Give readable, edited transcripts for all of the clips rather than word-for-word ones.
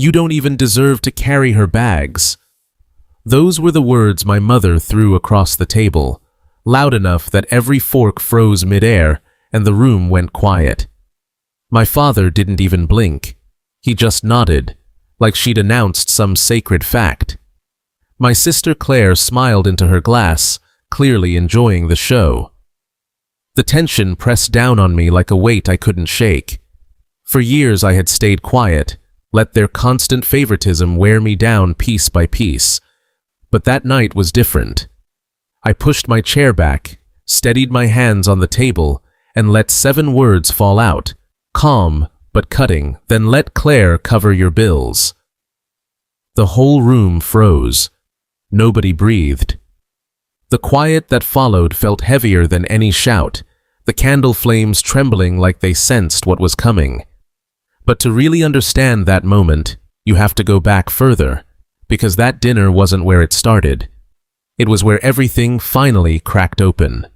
You don't even deserve to carry her bags." Those were the words my mother threw across the table, loud enough that every fork froze midair and the room went quiet. My father didn't even blink. He just nodded, like she'd announced some sacred fact. My sister Claire smiled into her glass, clearly enjoying the show. The tension pressed down on me like a weight I couldn't shake. For years I had stayed quiet, let their constant favoritism wear me down piece by piece. But that night was different. I pushed my chair back, steadied my hands on the table, and let 7 words fall out, calm but cutting. "Then let Claire cover your bills." The whole room froze. Nobody breathed. The quiet that followed felt heavier than any shout, the candle flames trembling like they sensed what was coming. But to really understand that moment, you have to go back further, because that dinner wasn't where it started. It was where everything finally cracked open.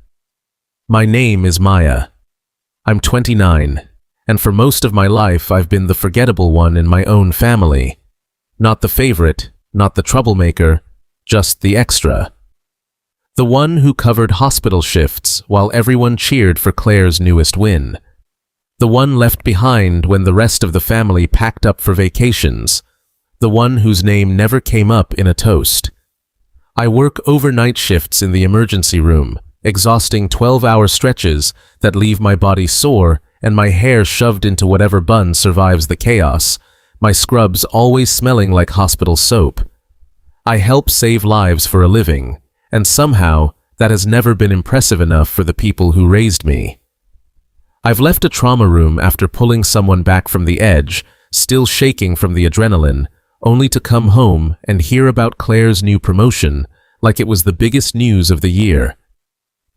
My name is Maya. I'm 29, and for most of my life I've been the forgettable one in my own family. Not the favorite, not the troublemaker, just the extra. The one who covered hospital shifts while everyone cheered for Claire's newest win. The one left behind when the rest of the family packed up for vacations. The one whose name never came up in a toast. I work overnight shifts in the emergency room, exhausting 12-hour stretches that leave my body sore and my hair shoved into whatever bun survives the chaos, my scrubs always smelling like hospital soap. I help save lives for a living, and somehow that has never been impressive enough for the people who raised me. I've left a trauma room after pulling someone back from the edge, still shaking from the adrenaline, only to come home and hear about Claire's new promotion like it was the biggest news of the year.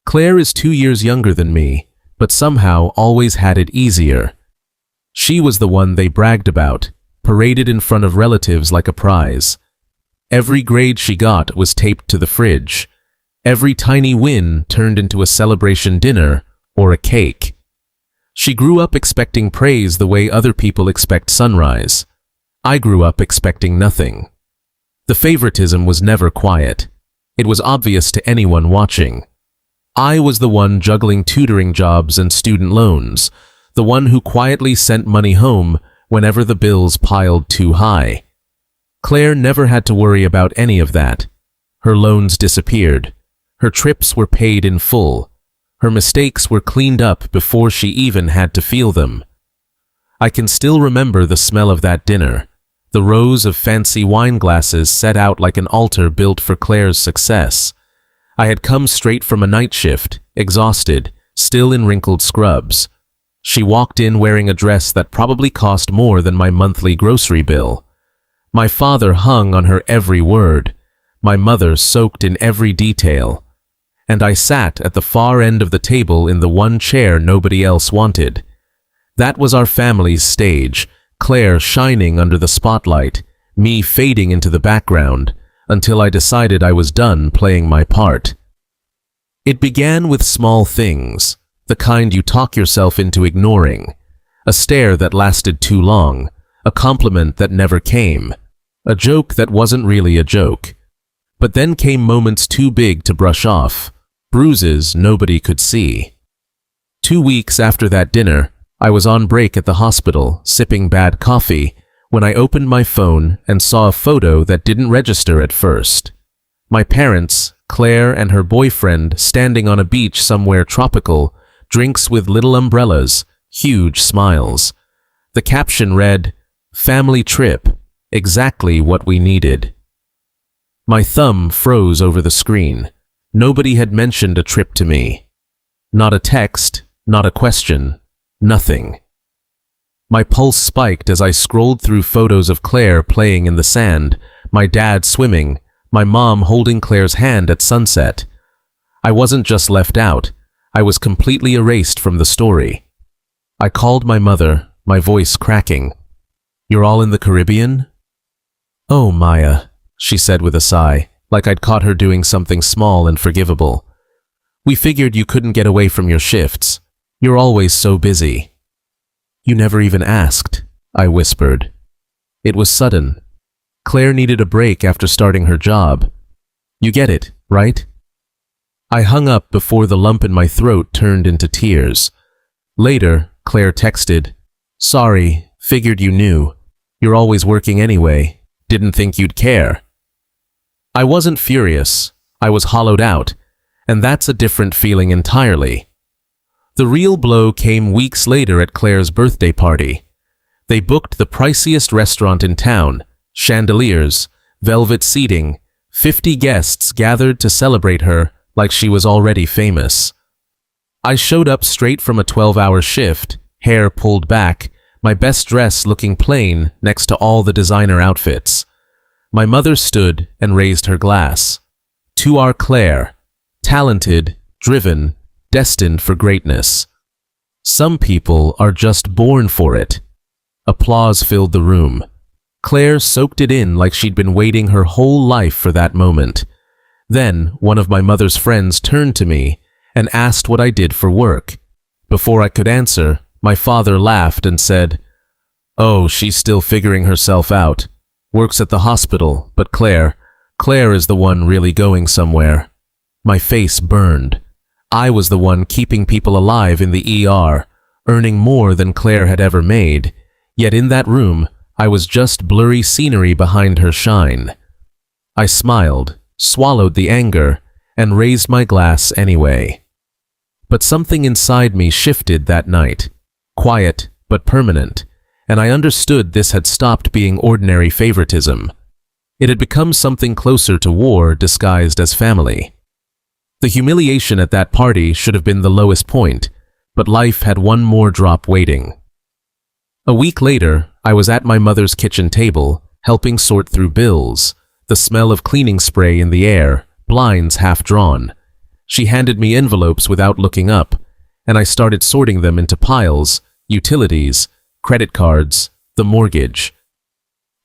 Claire is 2 years younger than me, but somehow always had it easier. She was the one they bragged about, paraded in front of relatives like a prize. Every grade she got was taped to the fridge. Every tiny win turned into a celebration dinner or a cake. She grew up expecting praise the way other people expect sunrise. I grew up expecting nothing. The favoritism was never quiet. It was obvious to anyone watching. I was the one juggling tutoring jobs and student loans, the one who quietly sent money home whenever the bills piled too high. Claire never had to worry about any of that. Her loans disappeared. Her trips were paid in full. Her mistakes were cleaned up before she even had to feel them. I can still remember the smell of that dinner, the rows of fancy wine glasses set out like an altar built for Claire's success. I had come straight from a night shift, exhausted, still in wrinkled scrubs. She walked in wearing a dress that probably cost more than my monthly grocery bill. My father hung on her every word. My mother soaked in every detail. And I sat at the far end of the table in the one chair nobody else wanted. That was our family's stage, Claire shining under the spotlight, me fading into the background, until I decided I was done playing my part. It began with small things, the kind you talk yourself into ignoring. A stare that lasted too long, a compliment that never came, a joke that wasn't really a joke. But then came moments too big to brush off, bruises nobody could see. 2 weeks after that dinner, I was on break at the hospital, sipping bad coffee, when I opened my phone and saw a photo that didn't register at first. My parents, Claire and her boyfriend, standing on a beach somewhere tropical, drinks with little umbrellas, huge smiles. The caption read, "Family trip, exactly what we needed." My thumb froze over the screen. Nobody had mentioned a trip to me. Not a text, not a question, nothing. My pulse spiked as I scrolled through photos of Claire playing in the sand, my dad swimming, my mom holding Claire's hand at sunset. I wasn't just left out, I was completely erased from the story. I called my mother, my voice cracking. "You're all in the Caribbean?" "Oh, Maya," she said with a sigh, like I'd caught her doing something small and forgivable. "We figured you couldn't get away from your shifts. You're always so busy." "You never even asked," I whispered. It was sudden. Claire needed a break after starting her job. You get it, right? I hung up before the lump in my throat turned into tears. Later, Claire texted, "Sorry, figured you knew. You're always working anyway. Didn't think you'd care." I wasn't furious. I was hollowed out, and that's a different feeling entirely. The real blow came weeks later at Claire's birthday party. They booked the priciest restaurant in town, chandeliers, velvet seating, 50 guests gathered to celebrate her like she was already famous. I showed up straight from a 12-hour shift, hair pulled back, my best dress looking plain next to all the designer outfits. My mother stood and raised her glass. To our Claire, talented, driven, destined for greatness. Some people are just born for it. Applause filled the room. Claire soaked it in like she'd been waiting her whole life for that moment. Then, one of my mother's friends turned to me and asked what I did for work. Before I could answer, my father laughed and said, "Oh, she's still figuring herself out. Works at the hospital, but Claire is the one really going somewhere." My face burned. I was the one keeping people alive in the ER, earning more than Claire had ever made. Yet in that room, I was just blurry scenery behind her shine. I smiled, swallowed the anger, and raised my glass anyway. But something inside me shifted that night, quiet but permanent, and I understood this had stopped being ordinary favoritism. It had become something closer to war disguised as family. The humiliation at that party should have been the lowest point, but life had one more drop waiting. A week later, I was at my mother's kitchen table, helping sort through bills, the smell of cleaning spray in the air, blinds half drawn. She handed me envelopes without looking up, and I started sorting them into piles, utilities, credit cards, the mortgage.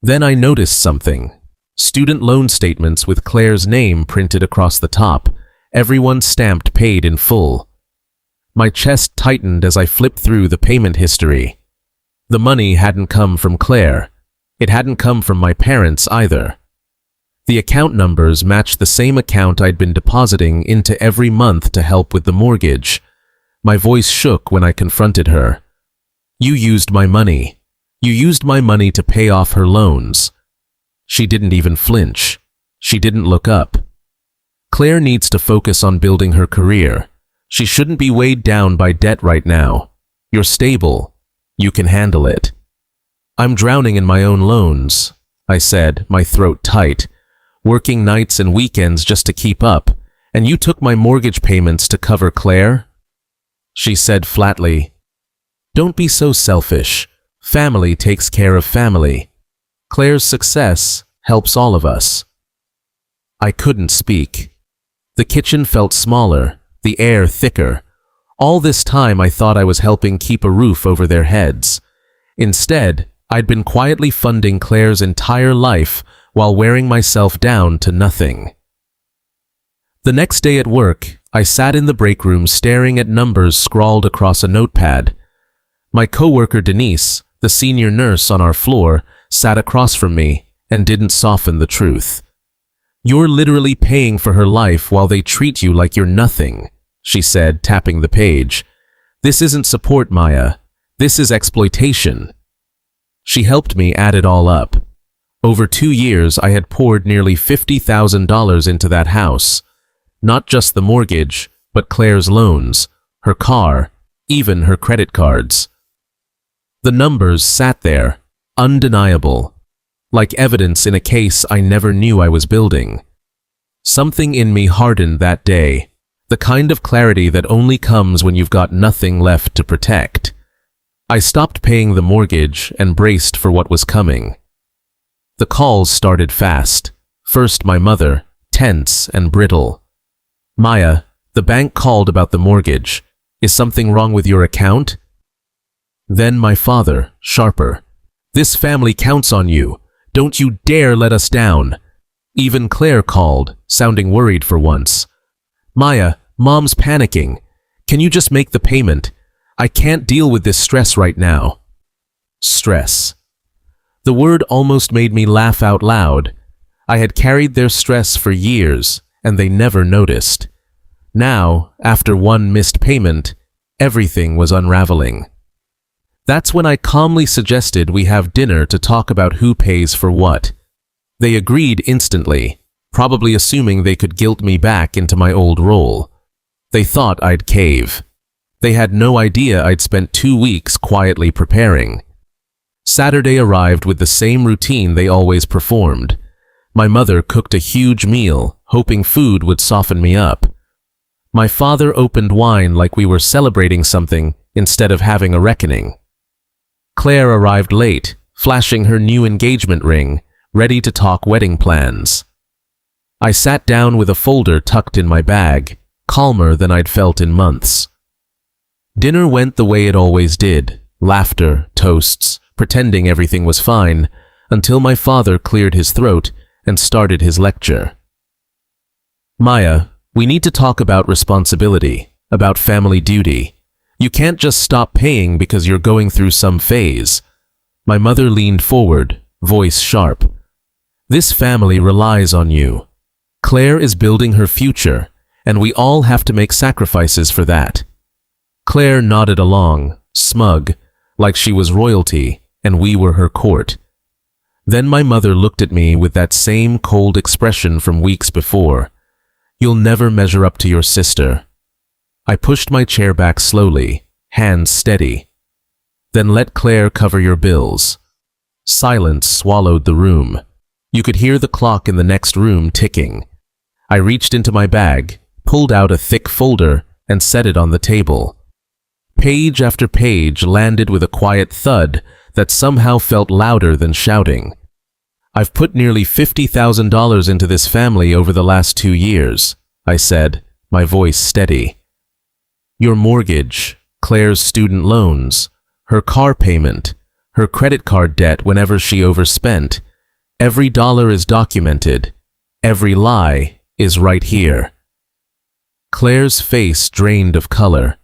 Then I noticed something. Student loan statements with Claire's name printed across the top, everyone stamped paid in full. My chest tightened as I flipped through the payment history. The money hadn't come from Claire. It hadn't come from my parents either. The account numbers matched the same account I'd been depositing into every month to help with the mortgage. My voice shook when I confronted her. "You used my money. You used my money to pay off her loans." She didn't even flinch. She didn't look up. Claire needs to focus on building her career. She shouldn't be weighed down by debt right now. You're stable. You can handle it. "I'm drowning in my own loans," I said, my throat tight, "working nights and weekends just to keep up, and you took my mortgage payments to cover Claire?" She said flatly, "Don't be so selfish. Family takes care of family. Claire's success helps all of us." I couldn't speak. The kitchen felt smaller, the air thicker. All this time I thought I was helping keep a roof over their heads. Instead, I'd been quietly funding Claire's entire life while wearing myself down to nothing. The next day at work, I sat in the break room staring at numbers scrawled across a notepad. My coworker Denise, the senior nurse on our floor, sat across from me and didn't soften the truth. "You're literally paying for her life while they treat you like you're nothing," she said, tapping the page. "This isn't support, Maya. This is exploitation." She helped me add it all up. Over 2 years, I had poured nearly $50,000 into that house. Not just the mortgage, but Claire's loans, her car, even her credit cards. The numbers sat there, undeniable, like evidence in a case I never knew I was building. Something in me hardened that day, the kind of clarity that only comes when you've got nothing left to protect. I stopped paying the mortgage and braced for what was coming. The calls started fast. First my mother, tense and brittle. "Maya, the bank called about the mortgage. Is something wrong with your account?" Then my father, sharper. "This family counts on you. Don't you dare let us down." Even Claire called, sounding worried for once. "Maya, Mom's panicking. Can you just make the payment? I can't deal with this stress right now." Stress. The word almost made me laugh out loud. I had carried their stress for years, and they never noticed. Now, after one missed payment, everything was unraveling. That's when I calmly suggested we have dinner to talk about who pays for what. They agreed instantly, probably assuming they could guilt me back into my old role. They thought I'd cave. They had no idea I'd spent 2 weeks quietly preparing. Saturday arrived with the same routine they always performed. My mother cooked a huge meal, hoping food would soften me up. My father opened wine like we were celebrating something instead of having a reckoning. Claire arrived late, flashing her new engagement ring, ready to talk wedding plans. I sat down with a folder tucked in my bag, calmer than I'd felt in months. Dinner went the way it always did, laughter, toasts, pretending everything was fine, until my father cleared his throat and started his lecture. Maya, we need to talk about responsibility, about family duty. You can't just stop paying because you're going through some phase. My mother leaned forward, voice sharp. This family relies on you. Claire is building her future, and we all have to make sacrifices for that. Claire nodded along, smug, like she was royalty and we were her court. Then my mother looked at me with that same cold expression from weeks before. You'll never measure up to your sister. I pushed my chair back slowly, hands steady. Then let Claire cover your bills. Silence swallowed the room. You could hear the clock in the next room ticking. I reached into my bag, pulled out a thick folder, and set it on the table. Page after page landed with a quiet thud that somehow felt louder than shouting. I've put nearly $50,000 into this family over the last 2 years, I said, my voice steady. Your mortgage, Claire's student loans, her car payment, her credit card debt whenever she overspent. Every dollar is documented. Every lie is right here. Claire's face drained of color.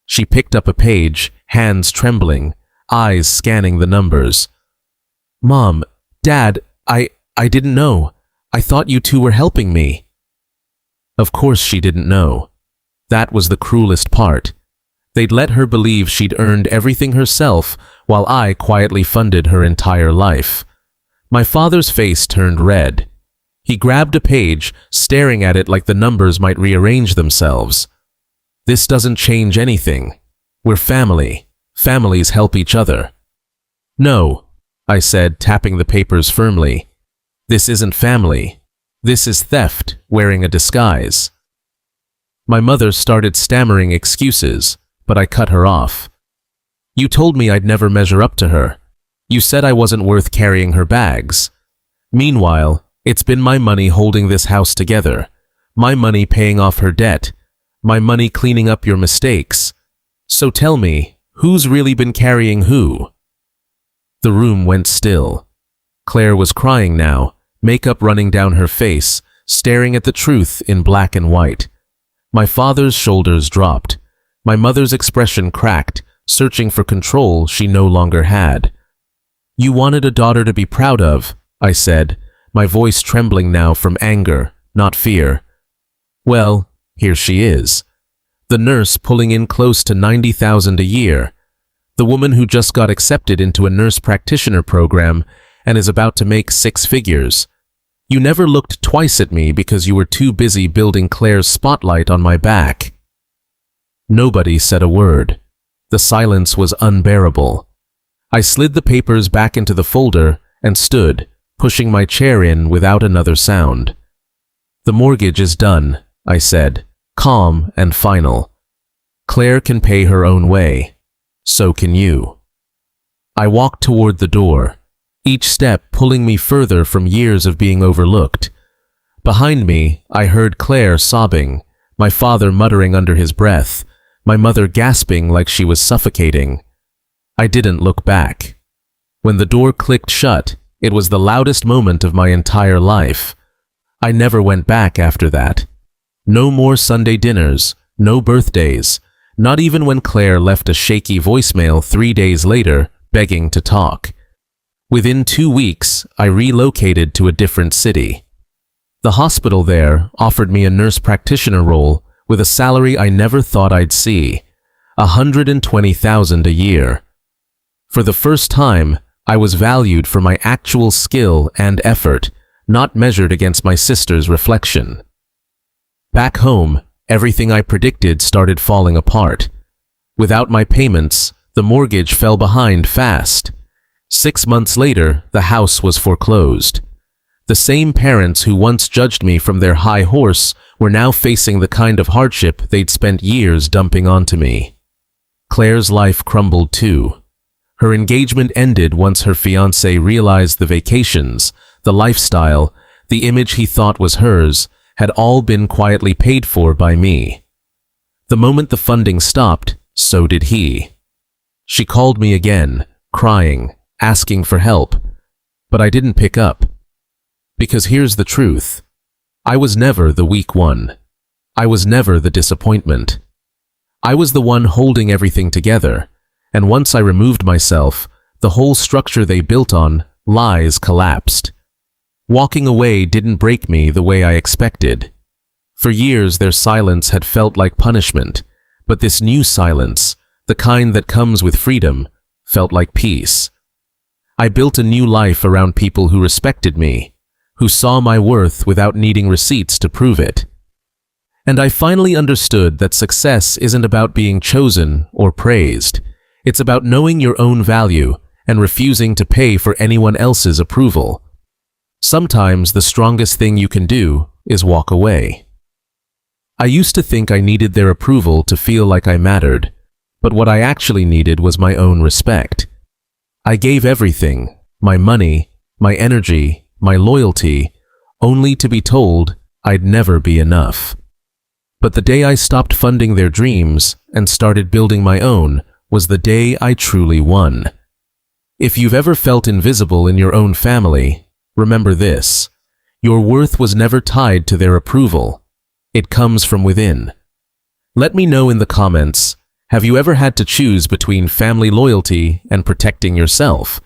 She picked up a page, hands trembling, eyes scanning the numbers. Mom, Dad, I didn't know. I thought you two were helping me. Of course she didn't know. That was the cruelest part. They'd let her believe she'd earned everything herself while I quietly funded her entire life. My father's face turned red. He grabbed a page, staring at it like the numbers might rearrange themselves. This doesn't change anything. We're family. Families help each other. No, I said, tapping the papers firmly. This isn't family. This is theft wearing a disguise. My mother started stammering excuses, but I cut her off. You told me I'd never measure up to her. You said I wasn't worth carrying her bags. Meanwhile, it's been my money holding this house together, my money paying off her debt, my money cleaning up your mistakes. So tell me, who's really been carrying who? The room went still. Claire was crying now, makeup running down her face, staring at the truth in black and white. My father's shoulders dropped. My mother's expression cracked, searching for control she no longer had. You wanted a daughter to be proud of, I said, my voice trembling now from anger, not fear. Well, here she is. The nurse pulling in close to $90,000 a year. The woman who just got accepted into a nurse practitioner program and is about to make 6 figures. You never looked twice at me because you were too busy building Claire's spotlight on my back. Nobody said a word. The silence was unbearable. I slid the papers back into the folder and stood, pushing my chair in without another sound. The mortgage is done, I said, calm and final. Claire can pay her own way. So can you. I walked toward the door, each step pulling me further from years of being overlooked. Behind me, I heard Claire sobbing, my father muttering under his breath, my mother gasping like she was suffocating. I didn't look back. When the door clicked shut, it was the loudest moment of my entire life. I never went back after that. No more Sunday dinners, no birthdays, not even when Claire left a shaky voicemail 3 days later, begging to talk. Within 2 weeks, I relocated to a different city. The hospital there offered me a nurse practitioner role with a salary I never thought I'd see, $120,000 a year. For the first time, I was valued for my actual skill and effort, not measured against my sister's reflection. Back home, everything I predicted started falling apart. Without my payments, the mortgage fell behind fast. 6 months later, the house was foreclosed. The same parents who once judged me from their high horse were now facing the kind of hardship they'd spent years dumping onto me. Claire's life crumbled too. Her engagement ended once her fiancé realized the vacations, the lifestyle, the image he thought was hers, had all been quietly paid for by me. The moment the funding stopped, so did he. She called me again, crying, asking for help, but I didn't pick up. Because here's the truth. I was never the weak one. I was never the disappointment. I was the one holding everything together, and once I removed myself, the whole structure they built on, lies, collapsed. Walking away didn't break me the way I expected. For years their silence had felt like punishment, but this new silence, the kind that comes with freedom, felt like peace. I built a new life around people who respected me, who saw my worth without needing receipts to prove it. And I finally understood that success isn't about being chosen or praised. It's about knowing your own value and refusing to pay for anyone else's approval. Sometimes the strongest thing you can do is walk away. I used to think I needed their approval to feel like I mattered, but what I actually needed was my own respect. I gave everything, my money, my energy, my loyalty, only to be told I'd never be enough. But the day I stopped funding their dreams and started building my own was the day I truly won. If you've ever felt invisible in your own family, remember this: your worth was never tied to their approval. It comes from within. Let me know in the comments, have you ever had to choose between family loyalty and protecting yourself?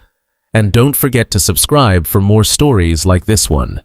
And don't forget to subscribe for more stories like this one.